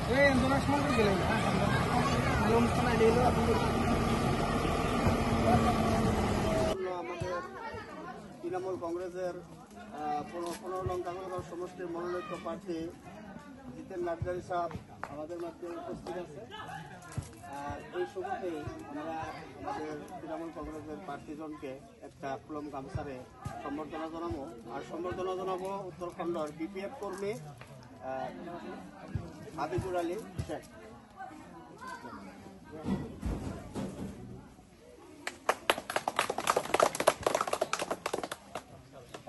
তৃণমূল কংগ্রেসের 15 নং কাজলগাঁও সমষ্টির মনোনীত প্রার্থী জিতেন নার্জারি সাহেব আমাদের মধ্যে উপস্থিত আছে। এই শুরুতেই আমরা আমাদের তৃণমূল কংগ্রেসের প্রার্থীজনকে একটা ফুলম গামছারে সম্বর্ধনা জানাবো। আর সম্বর্ধনা জানাবো উত্তরাখণ্ডের বিপিএফ কর্মী হাবিবুর আলী শেখ।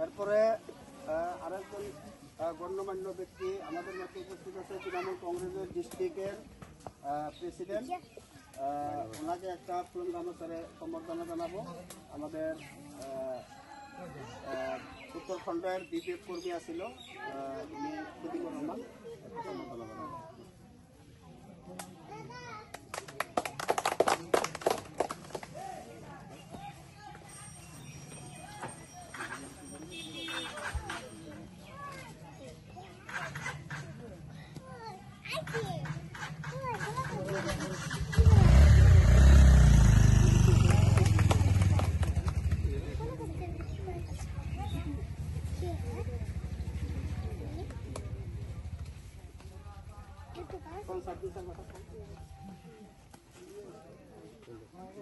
এরপরে আরেকজন গণ্যমান্য ব্যক্তি আমাদের মধ্যে উপস্থিত আছে, তৃণমূল কংগ্রেসের ডিস্ট্রিক্টের প্রেসিডেন্ট। ওনাকে একটা ফুলম গামছারে সম্বর্ধনা জানাবো। আমাদের উত্তরাখণ্ডের বিপিএফ কর্মী আছিল উনি প্রদীপুর রহমান, সম্বর্ধনা জানাবো।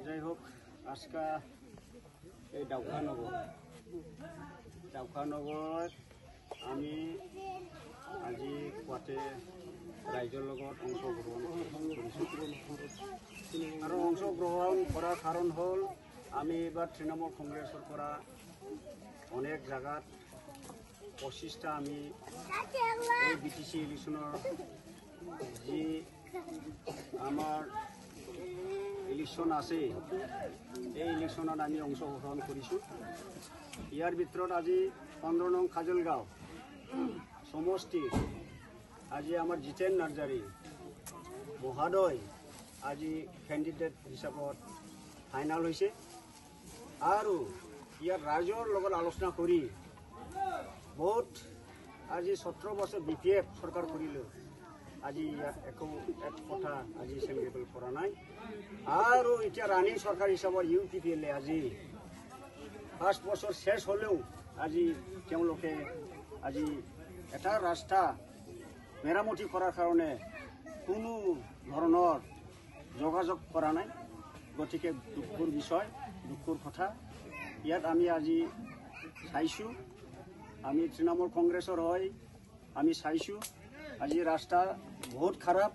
যাই হোক, আজকা এই ডাউখানগর আমি আজি পুৱাতে ৰাইজৰ লগত অংশগ্ৰহণ কৰিছোঁ। আৰু অংশগ্ৰহণ কৰাৰ কাৰণ হ'ল আমি এইবাৰ তৃণমূল কংগ্ৰেছৰ পৰা অনেক জাগাত 25টা আমি এই BTC ইলেকশ্যনৰ যি আমাৰ ইলেকশ্যন আছে এই ইলেকশ্যনত আমি অংশগ্ৰহণ কৰিছোঁ। ইয়াৰ ভিতৰত আজি 15 নং কাজলগাঁও সমষ্টি আজি আমাৰ জিতেন নাৰ্জাৰী মহোদয় আজি কেণ্ডিডেট হিচাপত ফাইনেল হৈছে। আৰু ইয়াৰ ৰাইজৰ লগত আলোচনা কৰি বহুত আজি 17 বছৰ BPF চৰকাৰ কৰিলোঁ, আজি ইয়াত একো এক কথা আজি চেলিব্ৰেট কৰা নাই। আৰু এতিয়া ৰানিং চৰকাৰ হিচাপত UPPL আজি 5 বছৰ শেষ হ'লেও আজি তেওঁলোকে আজি এটা ৰাস্তা মেৰামতি কৰাৰ কাৰণে কোনো ধৰণৰ যোগাযোগ কৰা নাই। গতিকে দুখৰ বিষয়, দুখৰ কথা। ইয়াত আমি আজি চাইছোঁ, আমি তৃণমূল কংগ্ৰেছৰ হয় আমি চাইছোঁ আজি ৰাস্তা বহুত খারাপ।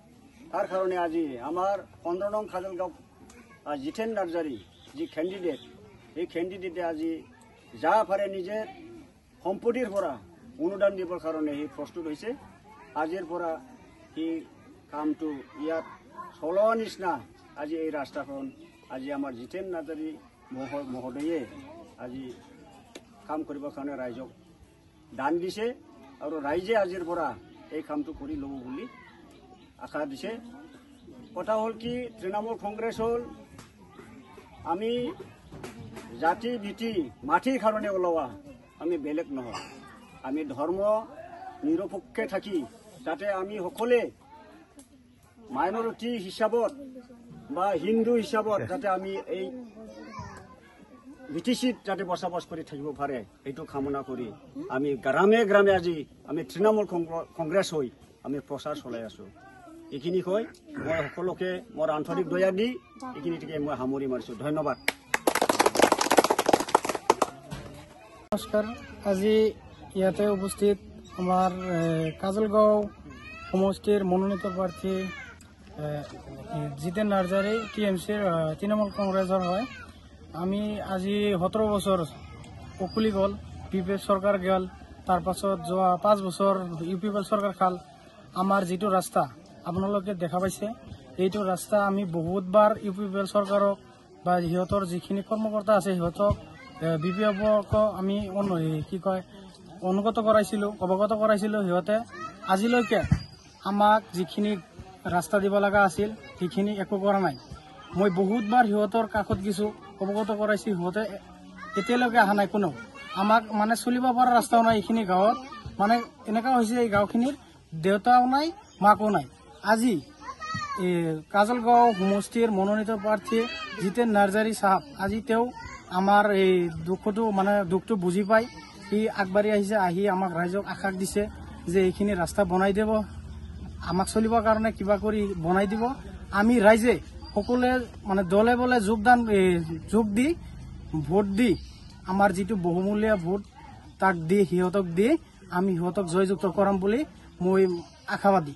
তার কারণে আজি আমার 15 নং কাজলগাঁও জিতেন নার্জারি যি ক্যান্ডিডেট, এই ক্যান্ডিডেটে আজি যা পারে নিজের সম্পত্তির পৰা অনুদান দিবৰ কাৰণে সি প্ৰস্তুত হয়েছে। আজিৰ পৰা সি কামটো ইয়াত চলোৱা নিচিনা আজি এই ৰাস্তাখন আজি আমাৰ জিতেন নাৰ্জাৰী মহোদয়ে আজি কাম কৰিবৰ কাৰণে ৰাইজক দান দিছে। আৰু ৰাইজে আজিৰ পৰা এই কামটো কৰি ল'ব বুলি আশা দিছে। কথা হ'ল কি, তৃণমূল কংগ্ৰেছ হ'ল আমি জাতি ভীতি মাটিৰ কাৰণে ওলোৱা, আমি বেলেগ নহয়। আমি ধৰ্ম নিৰপেক্ষে থাকি যাতে আমি সকলে মাইনৰিটি হিচাপত বা হিন্দু হিচাপত যাতে আমি এই BTCত যাতে বসবাস কৰি থাকিব পাৰে এইটো কামনা কৰি আমি গ্ৰামে গ্ৰামে আজি আমি তৃণমূল কংগ্ৰেছ হৈ আমি প্ৰচাৰ চলাই আছোঁ। এইখিনি কৈ মই সকলোকে মোৰ আন্তৰিক দয়া দি এইখিনিতে মই সামৰি মাৰিছোঁ। ধন্যবাদ। নমস্কাৰ। আজি ইয়াতে উপস্থিত আমাৰ কাজলগাঁও সমষ্টিৰ মনোনীত প্ৰাৰ্থী জিতেন নাৰ্জাৰী TMCৰ তৃণমূল কংগ্ৰেছৰ হয়। আমি আজি 17 বছৰ উকুলি গ'ল, BPF চৰকাৰ গ'ল, তাৰ পাছত যোৱা 5 বছৰ UPPL চৰকাৰ খাল। আমাৰ যিটো ৰাস্তা আপোনালোকে দেখা পাইছে, এইটো ৰাস্তা আমি বহুতবাৰ UPPL চৰকাৰক বা সিহঁতৰ যিখিনি কৰ্মকৰ্তা আছে সিহঁতক BPFক আমি অনুগত কৰাইছিলোঁ, অৱগত কৰাইছিলোঁ। সিহঁতে আজিলৈকে আমাক যিখিনি ৰাস্তা দিব লগা আছিল সেইখিনি একো কৰা নাই। মই বহুতবাৰ সিহঁতৰ কাষত গৈছোঁ, অৱগত কৰাইছোঁ, সিহঁতে এতিয়ালৈকে অহা নাই কোনো। আমাক মানে চলিব পৰা ৰাস্তাও নাই এইখিনি গাঁৱত। মানে এনেকুৱা হৈছে এই গাঁওখিনিৰ দেউতাও নাই মাকো নাই। আজি কাজলগাঁও সমষ্টিৰ মনোনীত প্ৰাৰ্থী জিতেন নাৰ্জাৰী চাহাব আজি তেওঁ আমাৰ এই দুখটো বুজি পাই সি আগবাঢ়ি আহিছে, আহি আমাক ৰাইজক আশ্বাস দিছে যে এইখিনি ৰাস্তা বনাই দিব, আমাক চলিবৰ কাৰণে কিবা কৰি বনাই দিব। আমি ৰাইজে সকলোৱে দলে বলে যোগ দি ভোট দি আমাৰ যিটো বহুমূলীয়া ভোট তাক দি সিহঁতক দি আমি সিহঁতক জয়যুক্ত কৰাম বুলি মই আশাবাদী।